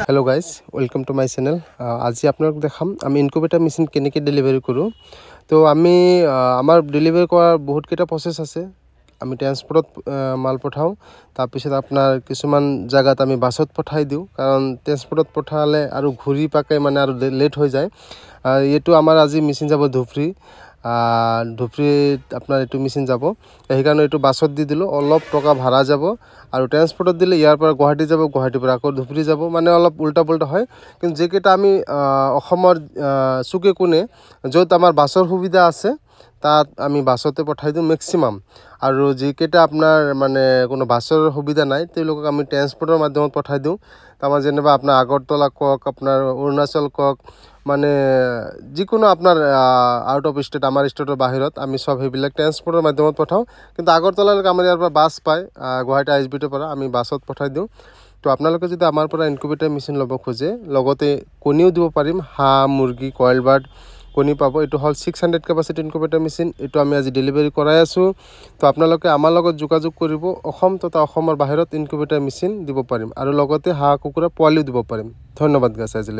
Hello guys welcome to my channel. आज आपलोक देखाम आमी इनक्यूबेटर मेसिन केनेके डेलिभारी करूँ। तो आमी आमार डेलिभारी करार बहुत केटा प्रसेस आछे। आमी ट्रान्सपोर्टत माल पठाऊँ, तारपिছত आपनार किछुमान जागात आमी बासत पठाई दिওঁ, कारण ट्रान्सपोर्टत पठाले आरु घुरी पाके माने आरु लेट हो जाए। एटु आमार আজি मेसिन जाब धुफ्री आपनार एटु मेसिन जाब, সেইকাৰণে एटु बासत দি দিলোঁ। অলপ টকা ভাড়া যাব আৰু ট্ৰান্সপোৰ্টত দিলে ইয়াৰ পৰা গুৱাহাটী যাব, গুৱাহাটীৰ পৰা আকৌ ধুবুৰী যাব, মানে অলপ উল্টা পুল্টা হয়। কিন্তু যেকেইটা আমি অসমৰ চুকে কোণে য'ত আমাৰ বাছৰ সুবিধা আছে তাত আমি বাছতে পঠাই দিওঁ মেক্সিমাম। আৰু যেকেইটা আপোনাৰ মানে কোনো বাছৰ সুবিধা নাই তেওঁলোকক আমি ট্ৰান্সপোৰ্টৰ মাধ্যমত পঠাই দিওঁ। তাৰমানে যেনিবা আপোনাৰ আগৰতলা কওক, আপোনাৰ অৰুণাচল কওক, মানে যিকোনো আপনাৰ আউট অফ স্টেট আমাৰ স্টেটেৰ বাহিৰত আমি সব সেইবিলাক ট্ৰান্সপোৰ্টেৰ মাধ্যমত পঠাওঁ। কিন্তু আগৰতলালৈকে আমাৰ ইয়াৰ পৰা বাছ পায়, গুৱাহাটী ISBিৰ পৰা আমি বাছত পঠাই দিওঁ। তো আপোনালোকে যদি আমাৰ পৰা ইনকিউবেটৰ মেচিন ল'ব খোজে, লগতে কণীও দিব পাৰিম, হাঁহ মুৰ্গী কয়েল বাৰ্ড কণী পাব। এইটো হ'ল 600 কেপাচিটি ইনকিউবেটৰ মেচিন। এইটো আমি আজি ডেলিভাৰী কৰাই আছোঁ। তো আপোনালোকে আমাৰ লগত যোগাযোগ কৰিব, অসম তথা অসমৰ বাহিৰত ইনকিউবেটৰ মেচিন দিব পাৰিম আৰু লগতে হাঁহ কুকুৰা পোৱালিও দিব পাৰিম। ধন্যবাদ গাইছ আজিলৈ।